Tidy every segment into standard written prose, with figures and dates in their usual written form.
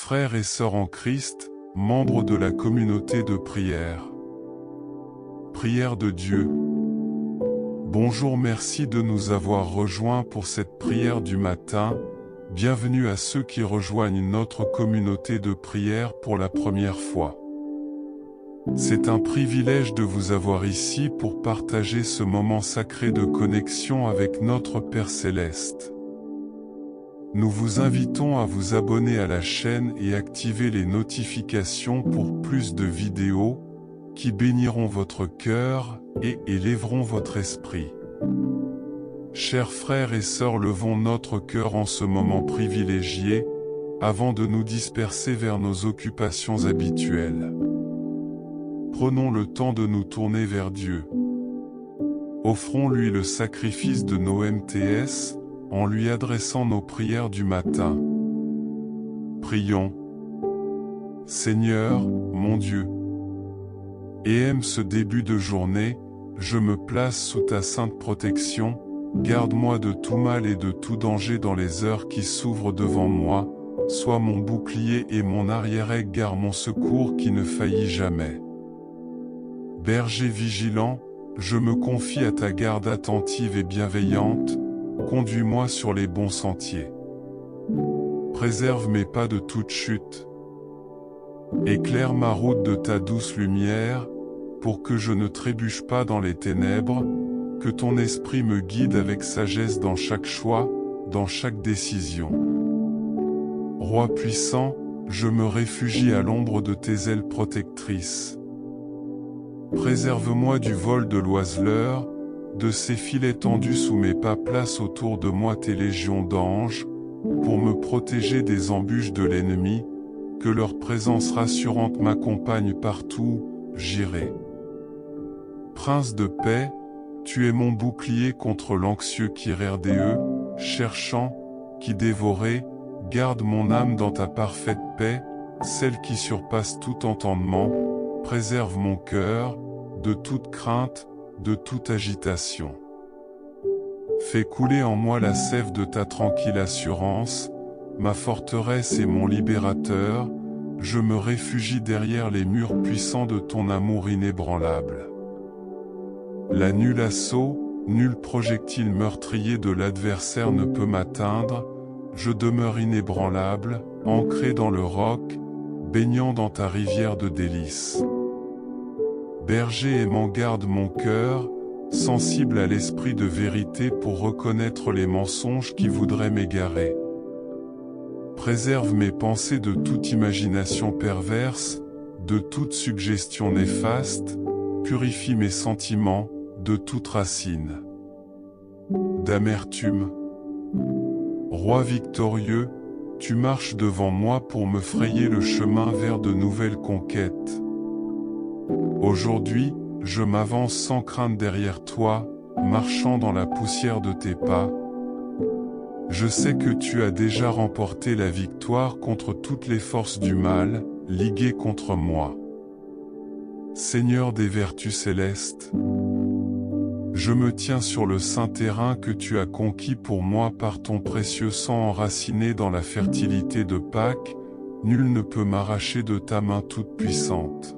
Frères et sœurs en Christ, membres de la communauté de prière. Prière de Dieu. Bonjour, merci de nous avoir rejoints pour cette prière du matin. Bienvenue à ceux qui rejoignent notre communauté de prière pour la première fois. C'est un privilège de vous avoir ici pour partager ce moment sacré de connexion avec notre Père Céleste. Nous vous invitons à vous abonner à la chaîne et activer les notifications pour plus de vidéos qui béniront votre cœur et élèveront votre esprit. Chers frères et sœurs, levons notre cœur en ce moment privilégié, avant de nous disperser vers nos occupations habituelles. Prenons le temps de nous tourner vers Dieu. Offrons-lui le sacrifice de nos MTS, en lui adressant nos prières du matin. Prions. Seigneur, mon Dieu, et aime ce début de journée, je me place sous ta sainte protection, garde-moi de tout mal et de tout danger dans les heures qui s'ouvrent devant moi, sois mon bouclier et mon arrière-garde, mon secours qui ne faillit jamais. Berger vigilant, je me confie à ta garde attentive et bienveillante, conduis-moi sur les bons sentiers. Préserve mes pas de toute chute. Éclaire ma route de ta douce lumière, pour que je ne trébuche pas dans les ténèbres, que ton esprit me guide avec sagesse dans chaque choix, dans chaque décision. Roi puissant, je me réfugie à l'ombre de tes ailes protectrices. Préserve-moi du vol de l'oiseleur, de ces filets tendus sous mes pas, place autour de moi tes légions d'anges, pour me protéger des embûches de l'ennemi, que leur présence rassurante m'accompagne partout où j'irai. Prince de paix, tu es mon bouclier contre l'anxieux qui RDE, cherchant, qui dévorait, garde mon âme dans ta parfaite paix, celle qui surpasse tout entendement, préserve mon cœur, de toute crainte, de toute agitation. Fais couler en moi la sève de ta tranquille assurance, ma forteresse et mon libérateur, je me réfugie derrière les murs puissants de ton amour inébranlable. La nul assaut, nul projectile meurtrier de l'adversaire ne peut m'atteindre, je demeure inébranlable, ancré dans le roc, baignant dans ta rivière de délices. Berger aimant, garde mon cœur, sensible à l'esprit de vérité pour reconnaître les mensonges qui voudraient m'égarer. Préserve mes pensées de toute imagination perverse, de toute suggestion néfaste, purifie mes sentiments, de toute racine d'amertume. Roi victorieux, tu marches devant moi pour me frayer le chemin vers de nouvelles conquêtes. Aujourd'hui, je m'avance sans crainte derrière toi, marchant dans la poussière de tes pas. Je sais que tu as déjà remporté la victoire contre toutes les forces du mal, liguées contre moi. Seigneur des vertus célestes, je me tiens sur le saint terrain que tu as conquis pour moi par ton précieux sang enraciné dans la fertilité de Pâques, nul ne peut m'arracher de ta main toute puissante.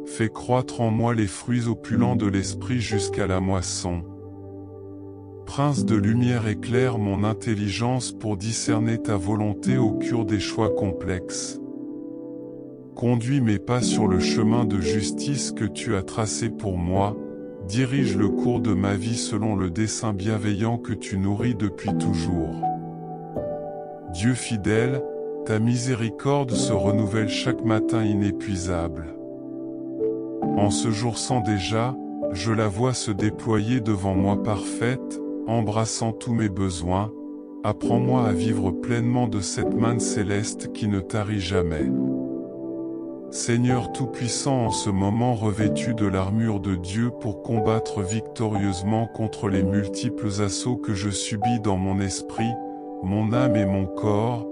Fais croître en moi les fruits opulents de l'esprit jusqu'à la moisson. Prince de lumière, éclaire mon intelligence pour discerner ta volonté au cœur des choix complexes. Conduis mes pas sur le chemin de justice que tu as tracé pour moi, dirige le cours de ma vie selon le dessein bienveillant que tu nourris depuis toujours. Dieu fidèle, ta miséricorde se renouvelle chaque matin inépuisable. En ce jour sans déjà, je la vois se déployer devant moi parfaite, embrassant tous mes besoins. Apprends-moi à vivre pleinement de cette manne céleste qui ne tarit jamais. Seigneur Tout-Puissant, en ce moment revêtu de l'armure de Dieu pour combattre victorieusement contre les multiples assauts que je subis dans mon esprit, mon âme et mon corps,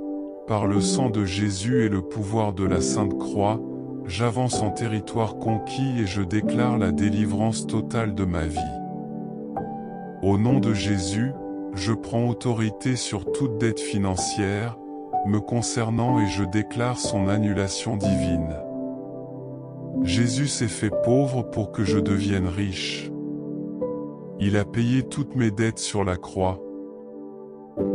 par le sang de Jésus et le pouvoir de la Sainte Croix, j'avance en territoire conquis et je déclare la délivrance totale de ma vie. Au nom de Jésus, je prends autorité sur toute dette financière, me concernant et je déclare son annulation divine. Jésus s'est fait pauvre pour que je devienne riche. Il a payé toutes mes dettes sur la croix.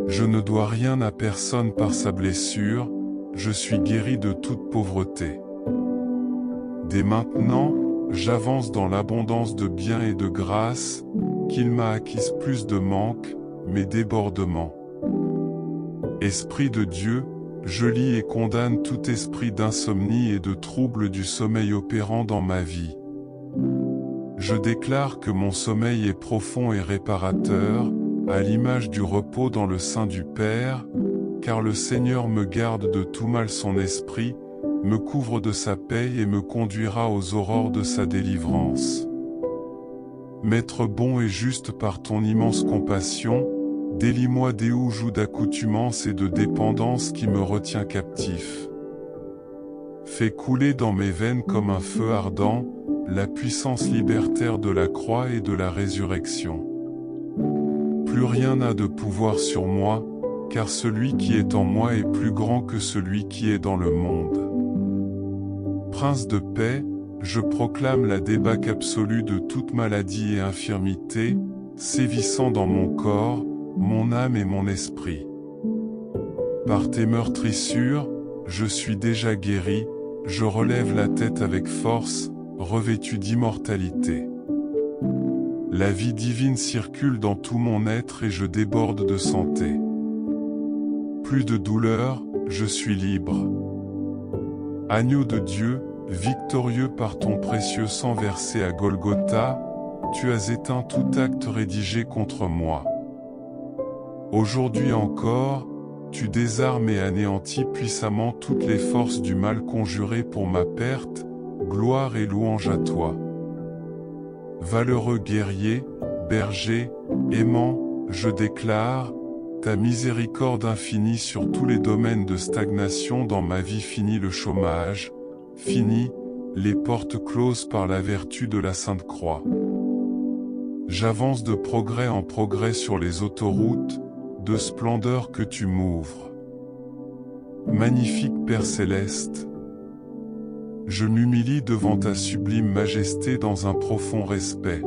Je ne dois rien à personne par sa blessure, je suis guéri de toute pauvreté. Dès maintenant, j'avance dans l'abondance de biens et de grâce, qu'il m'a acquise plus de manque, mais débordements. Esprit de Dieu, je lis et condamne tout esprit d'insomnie et de trouble du sommeil opérant dans ma vie. Je déclare que mon sommeil est profond et réparateur, à l'image du repos dans le sein du Père, car le Seigneur me garde de tout mal son esprit, me couvre de sa paix et me conduira aux aurores de sa délivrance. Maître bon et juste par ton immense compassion, délie-moi des jougs d'accoutumance et de dépendance qui me retient captif. Fais couler dans mes veines comme un feu ardent, la puissance libertaire de la croix et de la résurrection. Plus rien n'a de pouvoir sur moi, car celui qui est en moi est plus grand que celui qui est dans le monde. Prince de paix, je proclame la débâcle absolue de toute maladie et infirmité, sévissant dans mon corps, mon âme et mon esprit. Par tes meurtrissures, je suis déjà guéri, je relève la tête avec force, revêtu d'immortalité. La vie divine circule dans tout mon être et je déborde de santé. Plus de douleur, je suis libre. Agneau de Dieu, victorieux par ton précieux sang versé à Golgotha, tu as éteint tout acte rédigé contre moi. Aujourd'hui encore, tu désarmes et anéantis puissamment toutes les forces du mal conjurées pour ma perte, gloire et louange à toi. Valeureux guerrier, berger, aimant, je déclare, ta miséricorde infinie sur tous les domaines de stagnation dans ma vie. Fini le chômage, fini les portes closes par la vertu de la Sainte Croix. J'avance de progrès en progrès sur les autoroutes, de splendeur que tu m'ouvres. Magnifique Père céleste, je m'humilie devant ta sublime majesté dans un profond respect.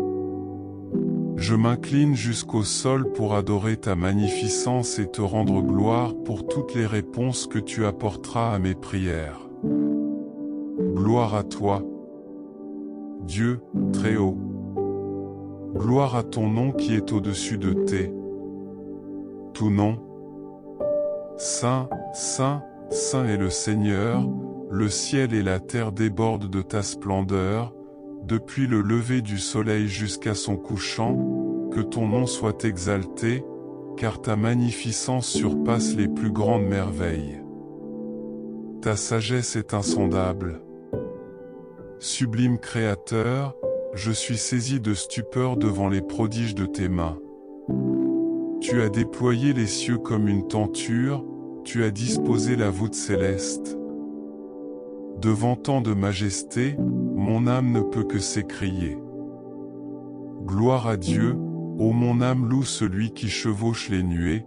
Je m'incline jusqu'au sol pour adorer ta magnificence et te rendre gloire pour toutes les réponses que tu apporteras à mes prières. Gloire à toi, Dieu, très haut. Gloire à ton nom qui est au-dessus de tout nom. Saint, Saint, Saint est le Seigneur, le ciel et la terre débordent de ta splendeur, depuis le lever du soleil jusqu'à son couchant, que ton nom soit exalté, car ta magnificence surpasse les plus grandes merveilles. Ta sagesse est insondable. Sublime Créateur, je suis saisi de stupeur devant les prodiges de tes mains. Tu as déployé les cieux comme une tenture, tu as disposé la voûte céleste. Devant tant de majesté, mon âme ne peut que s'écrier. Gloire à Dieu, ô mon âme loue celui qui chevauche les nuées,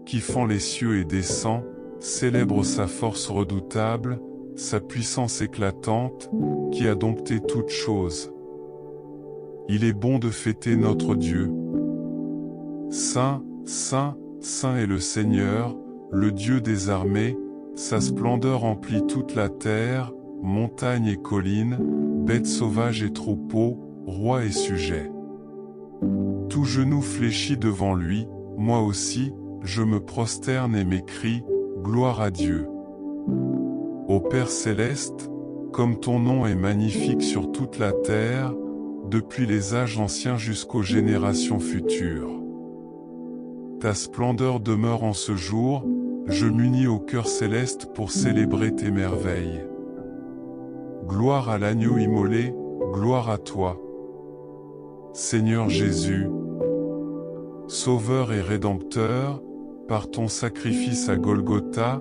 qui fend les cieux et descend, célèbre sa force redoutable, sa puissance éclatante, qui a dompté toutes choses. Il est bon de fêter notre Dieu. Saint, Saint, Saint est le Seigneur, le Dieu des armées, sa splendeur emplit toute la terre, montagnes et collines, bêtes sauvages et troupeaux, rois et sujets. Tout genou fléchit devant lui, moi aussi, je me prosterne et m'écrie, gloire à Dieu. Ô Père céleste, comme ton nom est magnifique sur toute la terre, depuis les âges anciens jusqu'aux générations futures. Ta splendeur demeure en ce jour, je m'unis au cœur céleste pour célébrer tes merveilles. Gloire à l'agneau immolé, gloire à toi. Seigneur Jésus, Sauveur et Rédempteur, par ton sacrifice à Golgotha,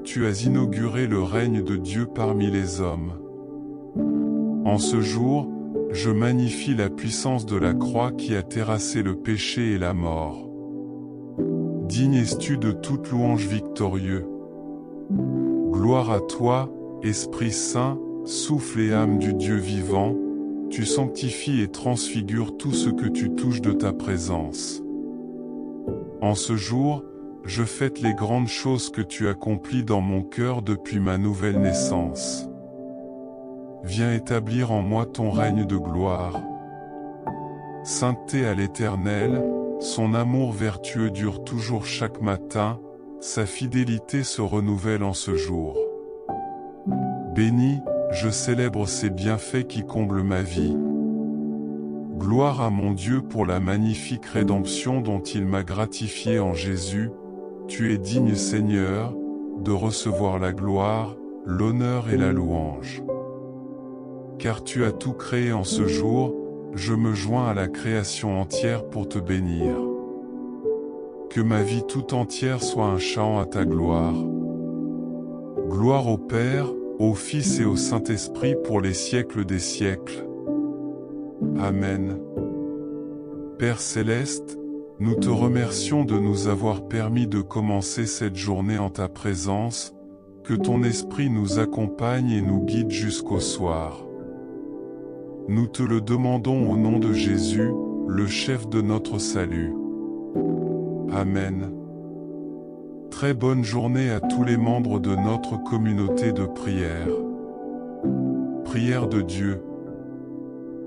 tu as inauguré le règne de Dieu parmi les hommes. En ce jour, je magnifie la puissance de la croix qui a terrassé le péché et la mort. Digne es-tu de toute louange victorieux. Gloire à toi, Esprit Saint, souffle et âme du Dieu vivant, tu sanctifies et transfigures tout ce que tu touches de ta présence. En ce jour, je fête les grandes choses que tu accomplis dans mon cœur depuis ma nouvelle naissance. Viens établir en moi ton règne de gloire. Sainteté à l'Éternel, son amour vertueux dure toujours chaque matin, sa fidélité se renouvelle en ce jour. Béni, je célèbre ses bienfaits qui comblent ma vie. Gloire à mon Dieu pour la magnifique rédemption dont il m'a gratifié en Jésus. Tu es digne, Seigneur, de recevoir la gloire, l'honneur et la louange. Car tu as tout créé en ce jour, je me joins à la création entière pour te bénir. Que ma vie tout entière soit un chant à ta gloire. Gloire au Père, au Fils et au Saint-Esprit pour les siècles des siècles. Amen. Père céleste, nous te remercions de nous avoir permis de commencer cette journée en ta présence, que ton Esprit nous accompagne et nous guide jusqu'au soir. Nous te le demandons au nom de Jésus, le chef de notre salut. Amen. Très bonne journée à tous les membres de notre communauté de prière. Prière de Dieu.